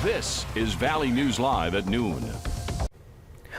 This is Valley News Live at noon.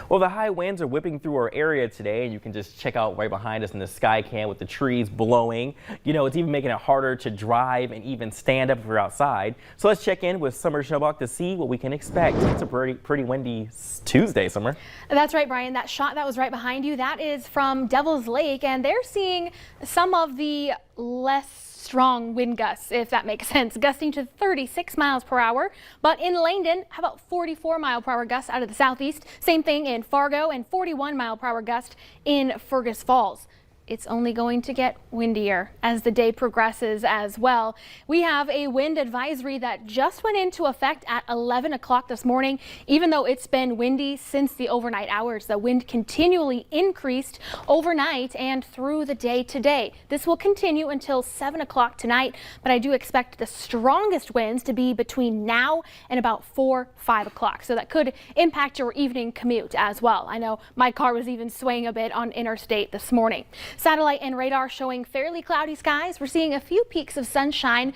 Well, the high winds are whipping through our area today, and you can just check out right behind us in the sky cam with the trees blowing. You know, it's even making it harder to drive and even stand up if you're outside. So let's check in with Summer Schobach to see what we can expect. It's a pretty windy Tuesday, Summer. That's right, Brian. That shot that was right behind you, that is from Devil's Lake, and they're seeing some of the less strong wind gusts, if that makes sense, gusting to 36 miles per hour. But in Langdon, how about 44 mile per hour gusts out of the southeast? Same thing in Fargo, and 41 mile per hour gust in Fergus Falls. It's only going to get windier as the day progresses as well. We have a wind advisory that just went into effect at 11 o'clock this morning. Even though it's been windy since the overnight hours, the wind continually increased overnight and through the day today. This will continue until 7 o'clock tonight, but I do expect the strongest winds to be between now and about 5 o'clock. So that could impact your evening commute as well. I know my car was even swaying a bit on interstate this morning. Satellite and radar showing fairly cloudy skies. We're seeing a few peaks of sunshine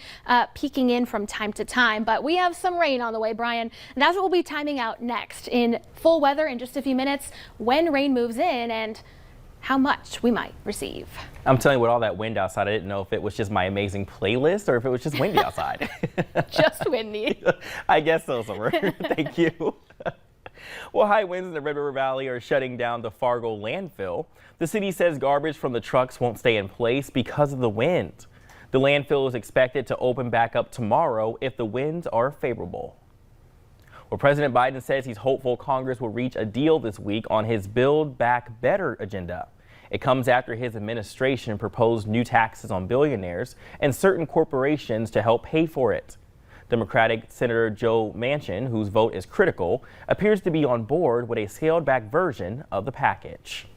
peeking in from time to time, but we have some rain on the way, Brian. And that's what we'll be timing out next in full weather in just a few minutes, when rain moves in and how much we might receive. I'm telling you, with all that wind outside, I didn't know if it was just my amazing playlist or if it was just windy outside. Just windy. I guess so, Summer. Thank you. Well, high winds in the Red River Valley are shutting down the Fargo landfill. The city says garbage from the trucks won't stay in place because of the wind. The landfill is expected to open back up tomorrow if the winds are favorable. Well, President Biden says he's hopeful Congress will reach a deal this week on his Build Back Better agenda. It comes after his administration proposed new taxes on billionaires and certain corporations to help pay for it. Democratic Senator Joe Manchin, whose vote is critical, appears to be on board with a scaled-back version of the package.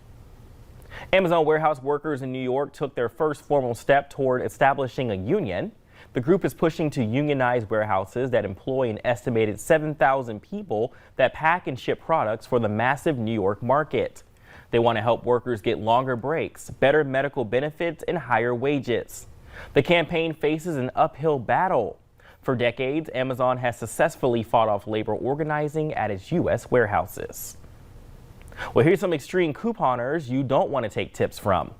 Amazon warehouse workers in New York took their first formal step toward establishing a union. The group is pushing to unionize warehouses that employ an estimated 7,000 people that pack and ship products for the massive New York market. They want to help workers get longer breaks, better medical benefits, and higher wages. The campaign faces an uphill battle. For decades, Amazon has successfully fought off labor organizing at its U.S. warehouses. Well, here's some extreme couponers you don't want to take tips from.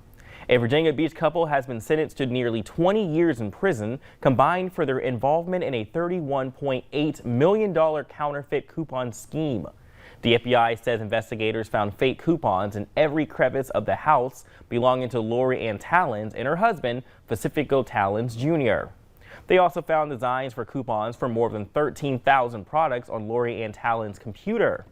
A Virginia Beach couple has been sentenced to nearly 20 years in prison combined for their involvement in a $31.8 million counterfeit coupon scheme. The FBI says investigators found fake coupons in every crevice of the house belonging to Lori Ann Tallons and her husband, Pacifico Tallons Jr. They also found designs for coupons for more than 13,000 products on Lori Ann Tallons' computer.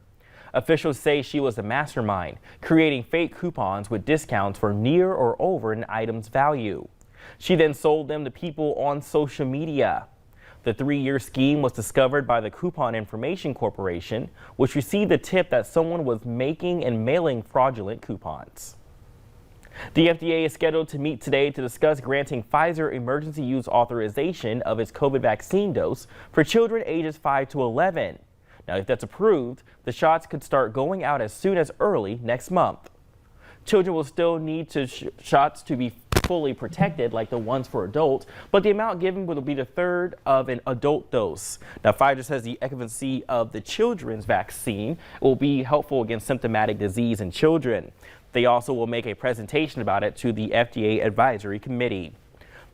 Officials say she was the mastermind, creating fake coupons with discounts for near or over an item's value. She then sold them to people on social media. The 3-year scheme was discovered by the Coupon Information Corporation, which received the tip that someone was making and mailing fraudulent coupons. The FDA is scheduled to meet today to discuss granting Pfizer emergency use authorization of its COVID vaccine dose for children ages 5 to 11. Now, if that's approved, the shots could start going out as soon as early next month. Children will still need shots to be fully protected like the ones for adults, but the amount given will be the third of an adult dose. Now, Pfizer says the efficacy of the children's vaccine will be helpful against symptomatic disease in children. They also will make a presentation about it to the FDA Advisory Committee.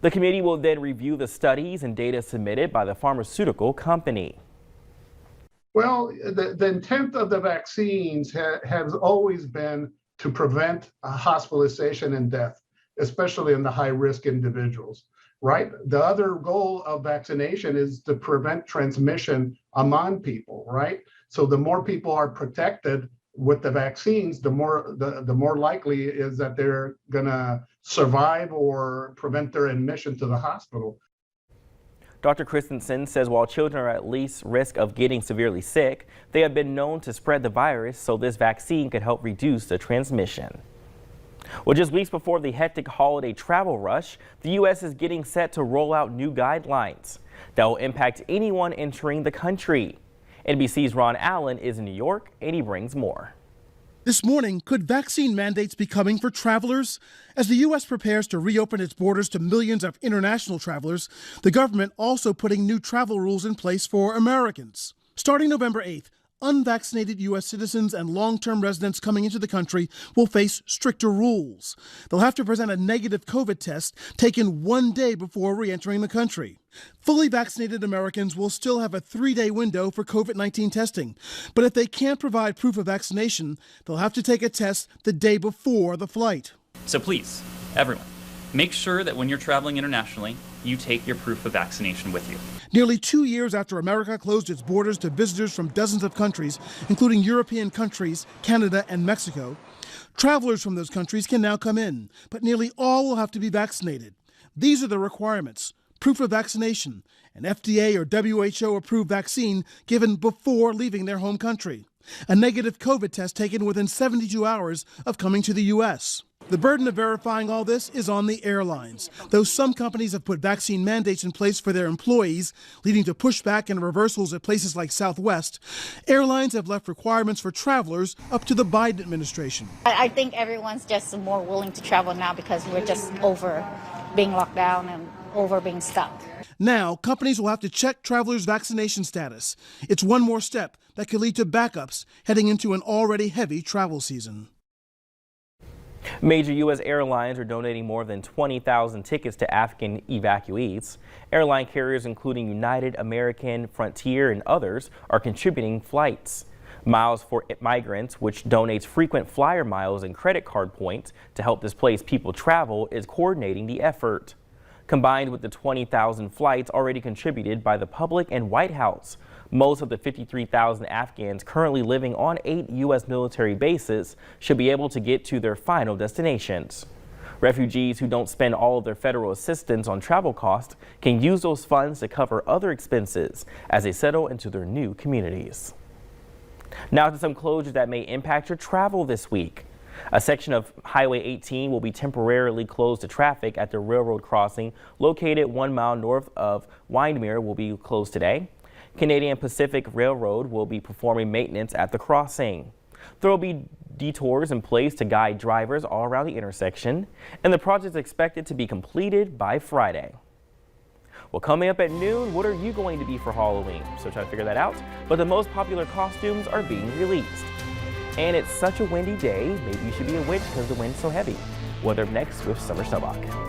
The committee will then review the studies and data submitted by the pharmaceutical company. Well, the intent of the vaccines has always been to prevent hospitalization and death, especially in the high-risk individuals, right? The other goal of vaccination is to prevent transmission among people, right? So the more people are protected with the vaccines, the more likely is that they're gonna survive or prevent their admission to the hospital. Dr. Christensen says while children are at least risk of getting severely sick, they have been known to spread the virus, so this vaccine could help reduce the transmission. Well, just weeks before the hectic holiday travel rush, the U.S. is getting set to roll out new guidelines that will impact anyone entering the country. NBC's Ron Allen is in New York, and he brings more. This morning, could vaccine mandates be coming for travelers? As the U.S. prepares to reopen its borders to millions of international travelers, the government also putting new travel rules in place for Americans. Starting November 8th, unvaccinated U.S. citizens and long-term residents coming into the country will face stricter rules. They'll have to present a negative COVID test taken 1 day before re-entering the country. Fully vaccinated Americans will still have a 3-day window for COVID-19 testing, but if they can't provide proof of vaccination, they'll have to take a test the day before the flight. So please, everyone, make sure that when you're traveling internationally, you take your proof of vaccination with you. Nearly 2 years after America closed its borders to visitors from dozens of countries, including European countries, Canada, and Mexico, travelers from those countries can now come in, but nearly all will have to be vaccinated. These are the requirements: proof of vaccination, an FDA or WHO approved vaccine given before leaving their home country, a negative COVID test taken within 72 hours of coming to the U.S. The burden of verifying all this is on the airlines. Though some companies have put vaccine mandates in place for their employees, leading to pushback and reversals at places like Southwest, airlines have left requirements for travelers up to the Biden administration. I think everyone's just more willing to travel now because we're just over being locked down and over being stuck. Now, companies will have to check travelers' vaccination status. It's one more step that could lead to backups heading into an already heavy travel season. Major U.S. airlines are donating more than 20,000 tickets to Afghan evacuees. Airline carriers including United, American, Frontier, and others are contributing flights. Miles for Migrants, which donates frequent flyer miles and credit card points to help displaced people travel, is coordinating the effort. Combined with the 20,000 flights already contributed by the public and White House, most of the 53,000 Afghans currently living on 8 U.S. military bases should be able to get to their final destinations. Refugees who don't spend all of their federal assistance on travel costs can use those funds to cover other expenses as they settle into their new communities. Now to some closures that may impact your travel this week. A section of Highway 18 will be temporarily closed to traffic at the railroad crossing located 1 mile north of Windermere will be closed today. Canadian Pacific Railroad will be performing maintenance at the crossing. There will be detours in place to guide drivers all around the intersection, and the project is expected to be completed by Friday. Well, coming up at noon, what are you going to be for Halloween? So try to figure that out. But the most popular costumes are being released. And it's such a windy day, maybe you should be a witch because the wind's so heavy. Weather up next with Summer Snowbach.